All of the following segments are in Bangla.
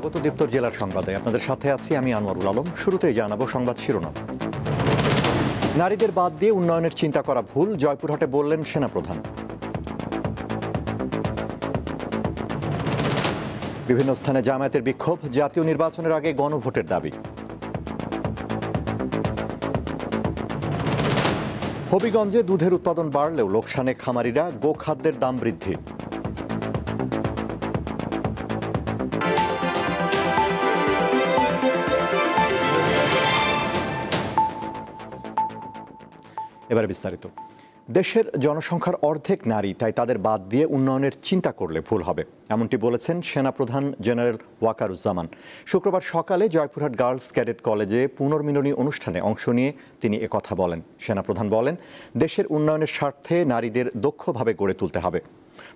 স্বাগত দীপ্তর জেলার সংবাদে। আপনাদের সাথে আছি আমি আনোয়ারুল আলম। শুরুতেই জানাবো সংবাদ শিরোনাম। নারীদের বাদ দিয়ে উন্নয়নের চিন্তা করা ভুল, জয়পুরহাটে বললেন সেনাপ্রধান। বিভিন্ন স্থানে জামায়াতের বিক্ষোভ, জাতীয় নির্বাচনের আগে গণভোটের দাবি। হবিগঞ্জে দুধের উৎপাদন বাড়লেও লোকসানে খামারিরা, গোখাদ্যের দাম বৃদ্ধি। এবারে বিস্তারিত। দেশের জনসংখ্যার অর্ধেক নারী, তাই তাদের বাদ দিয়ে উন্নয়নের চিন্তা করলে ভুল হবে, এমনটি বলেছেন সেনাপ্রধান জেনারেল ওয়াকারুজ্জামান। শুক্রবার সকালে জয়পুরহাট গার্লস ক্যাডেট কলেজে পুনর্মিলনী অনুষ্ঠানে অংশ নিয়ে তিনি একথা বলেন। সেনাপ্রধান বলেন, দেশের উন্নয়নের স্বার্থে নারীদের দক্ষভাবে গড়ে তুলতে হবে।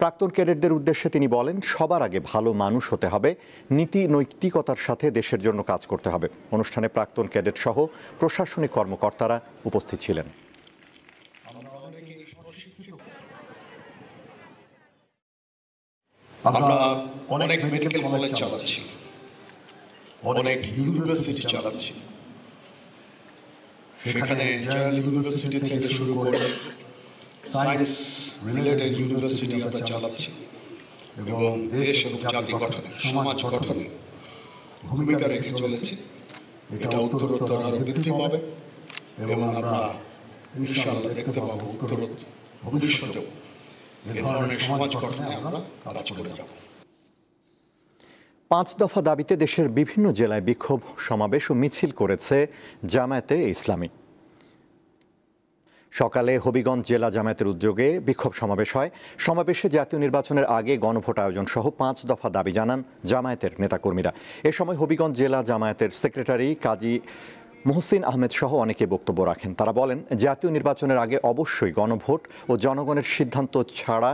প্রাক্তন ক্যাডেটদের উদ্দেশ্যে তিনি বলেন, সবার আগে ভালো মানুষ হতে হবে, নীতি নৈতিকতার সাথে দেশের জন্য কাজ করতে হবে। অনুষ্ঠানে প্রাক্তন ক্যাডেট সহ প্রশাসনিক কর্মকর্তারা উপস্থিত ছিলেন। আমরা অনেক মেডিকেল কলেজ চালাচ্ছি, অনেক ইউনিভার্সিটি চালাচ্ছি। সেখানে জেনারেল ইউনিভার্সিটি থেকে শুরু করে সায়েন্স রিলেটেড ইউনিভার্সিটি আমরা চালাচ্ছি এবং দেশ এবং জাতি গঠনে, সমাজ গঠনে ভূমিকা রেখে চলেছি। এটা উত্তরোত্তর আরো বৃদ্ধি পাবে এবং আমরা ইনশাআল্লাহ দেখতে পাবো উত্তরোত্তর ভবিষ্যতেও এ ধরনের সমাজ গঠনে আমরা কাজ করে যাব। 5 দফা দাবিতে দেশের বিভিন্ন জেলায় বিক্ষোভ সমাবেশ ও মিছিল করেছে জামায়াতে ইসলামী। সকালে হবিগঞ্জ জেলা জামায়াতের উদ্যোগে বিক্ষোভ সমাবেশ হয়। সমাবেশে জাতীয় নির্বাচনের আগে গণভোট আয়োজন সহ 5 দফা দাবি জানান জামায়াতের নেতাকর্মীরা। এ সময় হবিগঞ্জ জেলা জামায়াতের সেক্রেটারি কাজী মোহসিন আহমেদ সহ অনেকে বক্তব্য রাখেন। তারা বলেন, জাতীয় নির্বাচনের আগে অবশ্যই গণভোট ও জনগণের সিদ্ধান্ত ছাড়া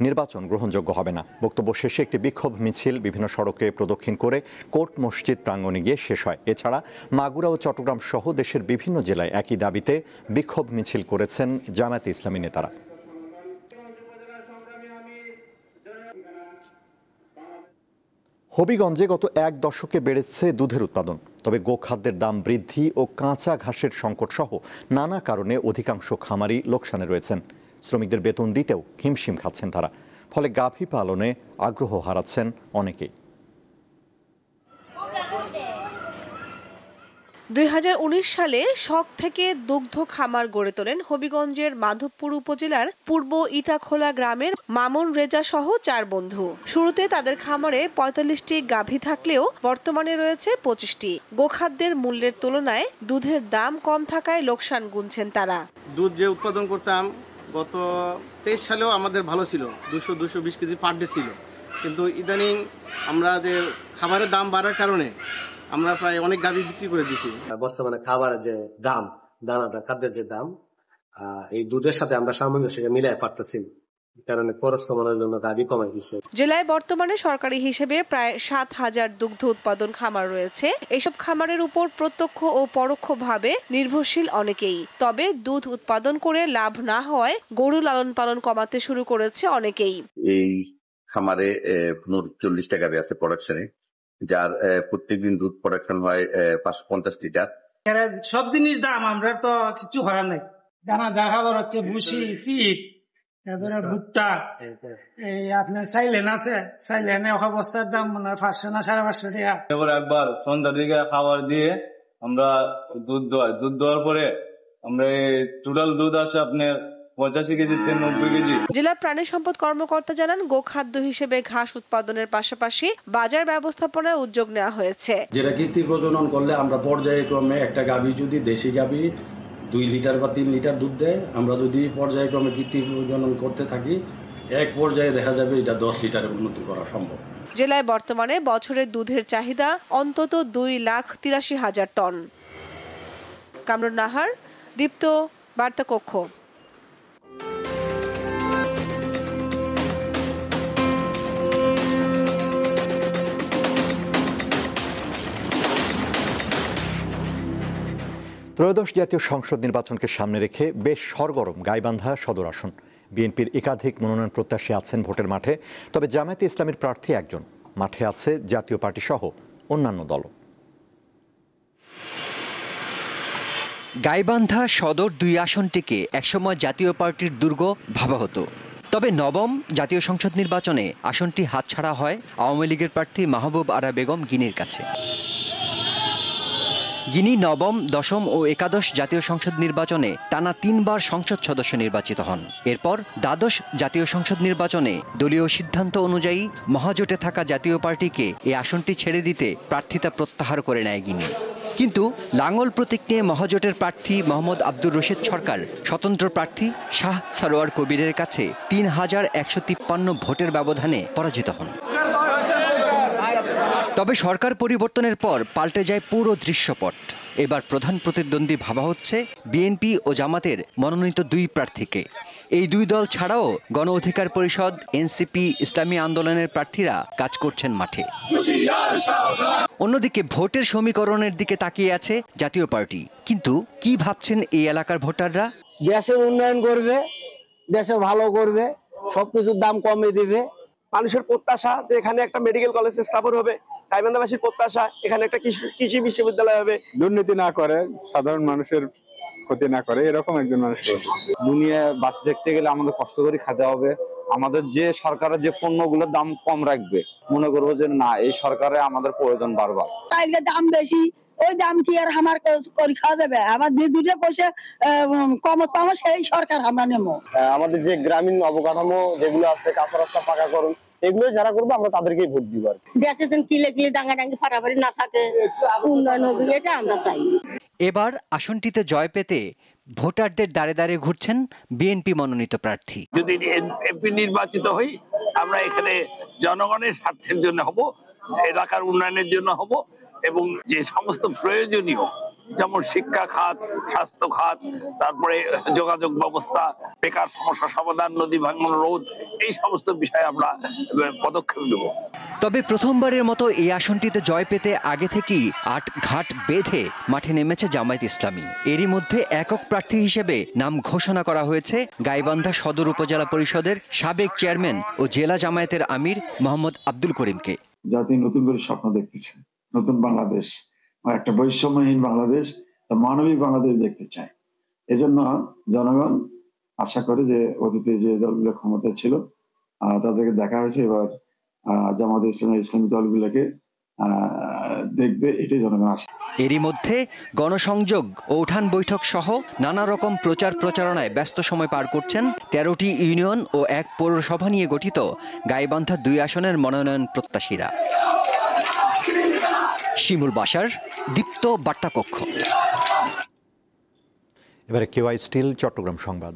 নির্বাচন গ্রহণযোগ্য হবে না। বক্তব্য শেষে একটি বিক্ষোভ মিছিল বিভিন্ন সড়কে প্রদক্ষিণ করে কোর্ট মসজিদ প্রাঙ্গণে গিয়ে শেষ হয়। এছাড়া মাগুরা ও চট্টগ্রাম সহ দেশের বিভিন্ন জেলায় একই দাবিতে বিক্ষোভ মিছিল করেছেন জামায়াতে ইসলামী নেতারা। হবিগঞ্জে গত 1 দশকে বেড়েছে দুধের উৎপাদন, তবে গোখাদ্যের দাম বৃদ্ধি ও কাঁচা ঘাসের সংকট সহ নানা কারণে অধিকাংশ খামারি লোকসানে রয়েছেন। শ্রমিকদের বেতন দিতেও হিমশিম খাচ্ছেন তারা, ফলে গাভী পালনে আগ্রহ হারাচ্ছেন অনেকেই। 2019 সালে শখ থেকে দুগ্ধ খামার গড়ে তোলেন হবিগঞ্জের মাধবপুর উপজেলার পূর্ব ইটাখোলা গ্রামের মামুন রেজা সহ 4 বন্ধু। শুরুতে তাদের খামারে 45টি গাভী থাকলেও বর্তমানে রয়েছে 25টি। গোখাদ্যের মূল্যের তুলনায় দুধের দাম কম থাকায় লোকসান গুনছেন তারা। দুধ যে উৎপাদন করতাম গত 23 সালেও আমাদের ভালো ছিল, 200-220 কেজি পার ডে ছিল, কিন্তু ইদানিং আমাদের খাবারের দাম বাড়ার কারণে আমরা প্রায় অনেক গাভী বিক্রি করে দিছি। বর্তমানে খাবারের যে দাম, দানাদার খাদ্যের যে দাম, এই দুধের সাথে আমরা সামঞ্জস্য মিলাই পারতেছি, কারণে খরচ কমানোর জন্য গাভী কমাই দিচ্ছে। জেলায় বর্তমানে সরকারি হিসেবে প্রায় 7,000 দুগ্ধ উৎপাদন খামার রয়েছে। এসব খামারের উপর প্রত্যক্ষ ও পরোক্ষভাবে নির্ভরশীল অনেকেই। তবে দুধ উৎপাদন করে লাভ না হওয়ায় গরু লালন পালন কমাতে শুরু করেছে অনেকেই। এই খামারে 40টা গাভী আছে প্রোডাকশনে, যার প্রত্যেকদিন দুধ প্রোডাকশন হয় 550 লিটার। সব জিনিস দাম, আমরা তো কিছু করার নাই। দানা খাবার হচ্ছে ভুসি, ফিট, তারপরে ভুট্টা, এই আপনার সাইলেন আছে, সাইলেনে অবস্থার দাম মানে 500 না 550 টাকা। এবার একবার সন্ধ্যার দিকে খাবার দিয়ে আমরা দুধ দোয়ার পরে আমরা টোটাল দুধ আসে আপনার 85 কেজি থেকে 90 কেজি। জেলার প্রাণী সম্পদ কর্মকর্তা জানান, গোখাদ্য হিসেবে ঘাস উৎপাদনের পাশাপাশি বাজার ব্যবস্থাপনায় উদ্যোগ নেওয়া হয়েছে। যেটা কৃত্রিম প্রজনন করলে আমরা পর্যায়ক্রমে একটা গাভী যদি দেশি গাভী 2 লিটার বা 3 লিটার দুধ দেয়, আমরা যদি পর্যায়ক্রমে কৃত্রিম প্রজনন করতে থাকি, এক পর্যায়ে দেখা যাবে এটা 10 লিটারে উন্নতি করা সম্ভব। জেলায় বর্তমানে বছরে দুধের চাহিদা অন্তত 2,83,000 টন। কামরুন নাহার, দীপ্ত বার্তা কক্ষ। ত্রয়োদশ জাতীয় সংসদ নির্বাচনকে সামনে রেখে বেশ সরগরম গাইবান্ধা সদর আসন। বিএনপির একাধিক মনোনয়ন প্রত্যাশী আছেন ভোটের মাঠে, তবে জামায়াতে ইসলামীর প্রার্থী একজন। মাঠে আছে জাতীয় পার্টি সহ অন্যান্য দল। গাইবান্ধা সদর 2 আসনটিকে একসময় জাতীয় পার্টির দুর্গ ভাবা হতো। তবে নবম জাতীয় সংসদ নির্বাচনে আসনটি হাতছাড়া হয় আওয়ামী লীগের প্রার্থী মাহবুব আরা বেগম গিনির কাছে। গিনি নবম, দশম ও একাদশ জাতীয় সংসদ নির্বাচনে টানা 3 বার সংসদ সদস্য নির্বাচিত হন। এরপর দ্বাদশ জাতীয় সংসদ নির্বাচনে দলীয় সিদ্ধান্ত অনুযায়ী মহাজোটে থাকা জাতীয় পার্টিকে এই আসনটি ছেড়ে দিতে প্রার্থিতা প্রত্যাহার করে নেয় গিনি। কিন্তু লাঙ্গল প্রতীক নিয়ে মহাজোটের প্রার্থী মোহাম্মদ আব্দুর রশিদ সরকার স্বতন্ত্র প্রার্থী শাহ সারোয়ার কবিরের কাছে 3153 ভোটের ব্যবধানে পরাজিত হন। তবে সরকার পরিবর্তনের পর পাল্টে যায় পুরো দৃশ্যপট। এবার প্রধান প্রতিদ্বন্দ্বী ভাবা হচ্ছে বিএনপি ও জামাতের মনোনীত 2 প্রার্থীকে। এই 2 দল ছাড়াও গণ অধিকার পরিষদ, এনসিপি, ইসলামী আন্দোলনের প্রার্থীরা কাজ করছেন মাঠে। অন্যদিকে ভোটের সমীকরণের দিকে তাকিয়ে আছে জাতীয় পার্টি। কিন্তু কি ভাবছেন এই এলাকার ভোটাররা? দেশের উন্নয়ন করবে, দেশে ভালো করবে, সবকিছুর দাম কমে দিবে। মানুষের প্রত্যাশা যে এখানে একটা মেডিকেল কলেজ স্থাপন হবে, গাইবান্ধাবাসীর প্রত্যাশা এখানে একটা কৃষি বিশ্ববিদ্যালয় হবে। দুর্নীতি না করে, সাধারণ মানুষের ক্ষতি না করে, এরকম একজন মানুষ। দুনিয়া বাঁচে দেখতে গেলে আমাদের কষ্ট করে খেতে হবে। আমাদের যে সরকারের যে পণ্যগুলোর দাম কম রাখবে, মনে করবো যে না, এই সরকারে আমাদের প্রয়োজন বারবার। দাম বেশি, ওই দাম কি আর আমার করে খাওয়া যাবে? আমার যে 2 পয়সা কম পাবো সেই সরকার আমরা নেব। আমাদের যে গ্রামীণ অবকাঠামো যেগুলো আছে, কাঁচা রাস্তা পাকাকরণ, এগুলো যারা করবো আমরা তাদেরকেই ভোট দিব। দেশে কিলে কিলে ডাঙ্গাডাঙ্গি ফাটাফাটি না থাকে, উন্নয়ন হবে, এটা আমরা চাই। এবার আসনটিতে জয় পেতে ভোটারদের দাঁড়ে দাঁড়ে ঘুরছেন বিএনপি মনোনীত প্রার্থী। যদি এমপি নির্বাচিত হই, আমরা এখানে জনগণের স্বার্থের জন্য হব, এলাকার উন্নয়নের জন্য হব, এবং যে সমস্ত প্রয়োজনীয়, যেমন শিক্ষা খাত, স্বাস্থ্য খাত, তারপরে যোগাযোগ ব্যবস্থা, বেকার সমস্যা সমাধান, নদী ভাঙন রোধ, এই সমস্ত বিষয়ে আমরা পদক্ষেপ নেব। তবে প্রথমবারের মতো এই আসনটিতে জয় পেতে আগে থেকেই 8 ঘাট বেঁধে মাঠে নেমেছে জামায়াত ইসলামী। এরই মধ্যে একক প্রার্থী হিসেবে নাম ঘোষণা করা হয়েছে গাইবান্ধা সদর উপজেলা পরিষদের সাবেক চেয়ারম্যান ও জেলা জামায়াতের আমির মোহাম্মদ আব্দুল করিমকে। জাতি নতুন করে স্বপ্ন দেখতেছে, নতুন বাংলাদেশ, একটা বৈষম্যহীন বাংলাদেশ, মানবিক বাংলাদেশ দেখতে চায়। এজন্য জনগণ আশা করে যে অতীতে যে দলগুলো ক্ষমতায় ছিল তাদেরকে দেখা হয়েছে, এবার জামায়াত ইসলামী দলগুলোকে দেখবে, এটাই জনগণ আশা। এরই মধ্যে গণসংযোগ ও উঠান বৈঠক সহ নানা রকম প্রচার প্রচারণায় ব্যস্ত সময় পার করছেন 13টি ইউনিয়ন ও 1 পৌরসভা নিয়ে গঠিত গাইবান্ধা 2 আসনের মনোনয়ন প্রত্যাশীরা। শিমুল বাশার, দীপ্ত বার্তা কক্ষ। এবারে কেওয়াই স্টিল চট্টগ্রাম সংবাদ।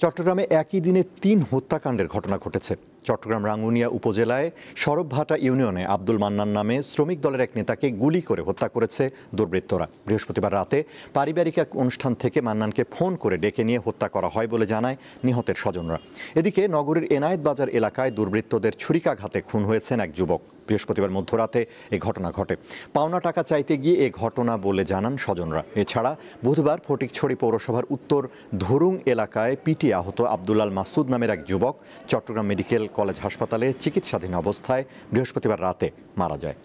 চট্টগ্রামে একই দিনে 3 হত্যাকাণ্ডের ঘটনা ঘটেছে। চট্টগ্রাম রাঙ্গুনিয়া উপজেলায় সরবভাটা ইউনিয়নে আব্দুল মান্নান নামে শ্রমিক দলের এক নেতাকে গুলি করে হত্যা করেছে দুর্বৃত্তরা। বৃহস্পতিবার রাতে পারিবারিক এক অনুষ্ঠান থেকে মান্নানকে ফোন করে ডেকে নিয়ে হত্যা করা হয় বলে জানায় নিহতের স্বজনরা। এদিকে নগরীর এনায়েত বাজার এলাকায় দুর্বৃত্তদের ছুরিকাঘাতে খুন হয়েছেন এক যুবক। বৃহস্পতিবার মধ্যরাতে এ ঘটনা ঘটে। পাওনা টাকা চাইতে গিয়ে এ ঘটনা বলে জানান স্বজনরা। এছাড়া বুধবার ফটিকছড়ি পৌরসভার উত্তর ধুরুং এলাকায় পিটিয়ে আহত আব্দুল আল মাসুদ নামের এক যুবক চট্টগ্রাম মেডিকেল কলেজ হাসপাতালে চিকিৎসাধীন অবস্থায় বৃহস্পতিবার রাতে মারা যায়।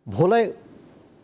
ভোলায়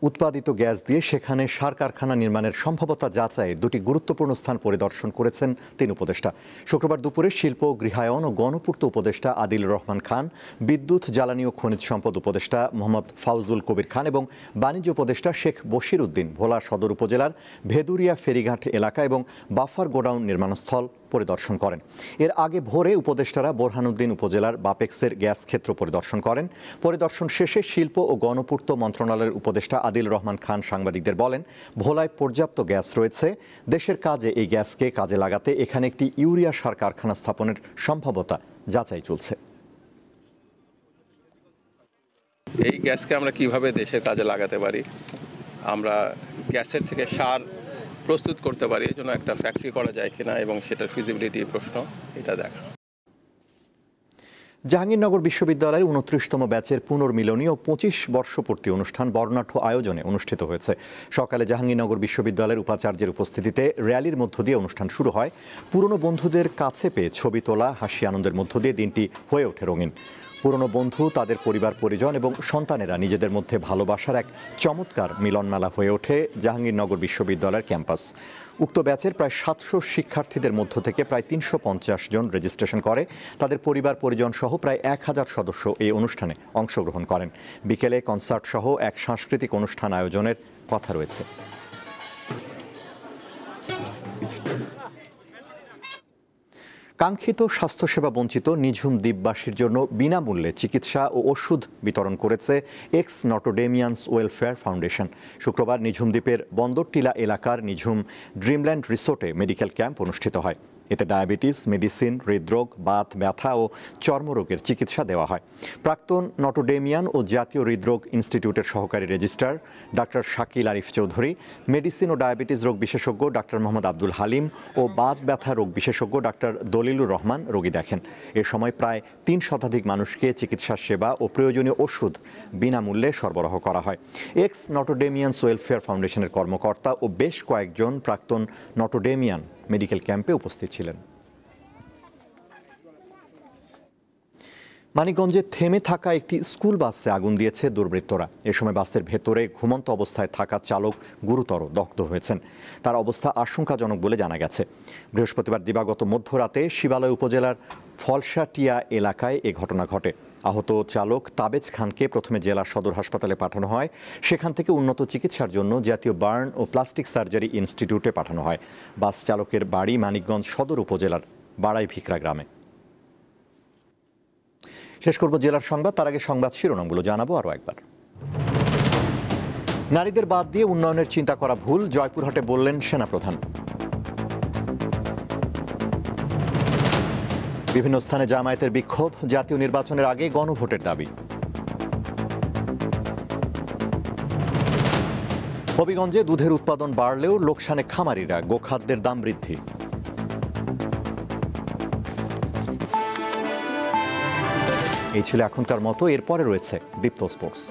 উৎপাদিত গ্যাস দিয়ে সেখানে সার কারখানা নির্মাণের সম্ভাব্যতা যাচাইয়ে 2টি গুরুত্বপূর্ণ স্থান পরিদর্শন করেছেন 3 উপদেষ্টা। শুক্রবার দুপুরে শিল্প, গৃহায়ন ও গণপূর্ত উপদেষ্টা আদিল রহমান খান, বিদ্যুৎ, জ্বালানি ও খনিজ সম্পদ উপদেষ্টা মোহাম্মদ ফাউজুল কবির খান এবং বাণিজ্য উপদেষ্টা শেখ বশির উদ্দিন ভোলা সদর উপজেলার ভেদুরিয়া ফেরিঘাট এলাকা এবং বাফার গোডাউন নির্মাণস্থল পরিদর্শন করেন। এর আগে ভোরে উপদেষ্টারা বোরহানুদ্দিন উপজেলার বাপেক্সের গ্যাস ক্ষেত্র পরিদর্শন করেন। পরিদর্শন শেষে শিল্প ও গণপূর্ত মন্ত্রণালয়ের উপদেষ্টা আদিল রহমান খান সাংবাদিকদের বলেন, ভোলায় পর্যাপ্ত গ্যাস রয়েছে। দেশের কাজে এই গ্যাসকে কাজে লাগাতে এখানে একটি ইউরিয়া সার কারখানা স্থাপনের সম্ভাব্যতা যাচাই চলছে। এই গ্যাসকে আমরা কিভাবে দেশের কাজে লাগাতে পারি, আমরা গ্যাসের থেকে সার প্রস্তুত করতে পারি, এই জন্য একটা ফ্যাক্টরি করা যায় কিনা এবং সেটার ফিজিবিলিটি প্রশ্ন, এটা দেখা। জাহাঙ্গীরনগর বিশ্ববিদ্যালয়ের 29তম ব্যাচের পুনর্মিলনী ও 25 বর্ষপূর্তি অনুষ্ঠান বর্ণাঢ্য আয়োজনে অনুষ্ঠিত হয়েছে। সকালে জাহাঙ্গীরনগর বিশ্ববিদ্যালয়ের উপাচার্যের উপস্থিতিতে র্যালির মধ্য দিয়ে অনুষ্ঠান শুরু হয়। পুরনো বন্ধুদের কাছে পেয়ে ছবি তোলা, হাসি আনন্দের মধ্য দিয়ে দিনটি হয়ে ওঠে রঙিন। পুরনো বন্ধু, তাদের পরিবার পরিজন এবং সন্তানেরা নিজেদের মধ্যে ভালোবাসার এক চমৎকার মিলনমেলা হয়ে ওঠে জাহাঙ্গীরনগর বিশ্ববিদ্যালয়ের ক্যাম্পাস। উক্ত ব্যাচের প্রায় 700 শিক্ষার্থীদের মধ্য থেকে প্রায় 350 জন রেজিস্ট্রেশন করে। তাদের পরিবার পরিজন সহ প্রায় 1000 সদস্য এই অনুষ্ঠানে অংশগ্রহণ করেন। বিকেলে কনসার্ট সহ এক সাংস্কৃতিক অনুষ্ঠান আয়োজনের কথা রয়েছে। কাঙ্ক্ষিত স্বাস্থ্যসেবা বঞ্চিত নিঝুম দ্বীপবাসীর জন্য বিনামূল্যে চিকিৎসা ও ওষুধ বিতরণ করেছে এক্স নটোডেমিয়ান্স ওয়েলফেয়ার ফাউন্ডেশন। শুক্রবার নিঝুম দ্বীপের বন্দরটিলা এলাকার নিঝুম ড্রিমল্যান্ড রিসোর্টে মেডিকেল ক্যাম্প অনুষ্ঠিত হয়। এতে ডায়াবেটিস, মেডিসিন, হৃদরোগ, বাত ব্যথা ও চর্মরোগের চিকিৎসা দেওয়া হয়। প্রাক্তন নটোডেমিয়ান ও জাতীয় হৃদরোগ ইনস্টিটিউটের সহকারী রেজিস্ট্রার ডাক্তার শাকিল আরিফ চৌধুরী, মেডিসিন ও ডায়াবেটিস রোগ বিশেষজ্ঞ ডাক্তার মোহাম্মদ আব্দুল হালিম ও বাত ব্যথা রোগ বিশেষজ্ঞ ডাক্তার দলিলুর রহমান রোগী দেখেন। এ সময় প্রায় 3 শতাধিক মানুষকে চিকিৎসা সেবা ও প্রয়োজনীয় ওষুধ বিনামূল্যে সরবরাহ করা হয়। এক্স নটোডেমিয়ান্স ওয়েলফেয়ার ফাউন্ডেশনের কর্মকর্তা ও বেশ কয়েকজন প্রাক্তন নটোডেমিয়ান মেডিকেল ক্যাম্পে উপস্থিত ছিলেন। মানিকগঞ্জে থেমে থাকা একটি স্কুল বাসে আগুন দিয়েছে দুর্বৃত্তরা। এ সময় বাসের ভেতরে ঘুমন্ত অবস্থায় থাকা চালক গুরুতর দগ্ধ হয়েছেন। তার অবস্থা আশঙ্কাজনক বলে জানা গেছে। বৃহস্পতিবার দিবাগত মধ্যরাতে শিবালয় উপজেলার ফলসাটিয়া এলাকায় এ ঘটনা ঘটে। আহত চালক তাবেজ খানকে প্রথমে জেলা সদর হাসপাতালে পাঠানো হয়। সেখান থেকে উন্নত চিকিৎসার জন্য জাতীয় বার্ন ও প্লাস্টিক সার্জারি ইনস্টিটিউটে পাঠানো হয়। বাস চালকের বাড়ি মানিকগঞ্জ সদর উপজেলার বাড়াই ভিকরা গ্রামে। শেষ করব জেলার সংবাদ, তার আগে সংবাদ শিরোনামগুলো জানাবো আরও একবার। নারীদের বাদ দিয়ে উন্নয়নের চিন্তা করা ভুল, জয়পুরহাটে বললেন সেনাপ্রধান। বিভিন্ন স্থানে জামায়াতের বিক্ষোভ, জাতীয় নির্বাচনের আগে গণভোটের দাবি। হবিগঞ্জে দুধের উৎপাদন বাড়লেও লোকসানে খামারিরা, গোখাদ্যের দাম বৃদ্ধি। এই ছিল এখনকার মতো, এরপরে রয়েছে দীপ্ত স্পোর্টস।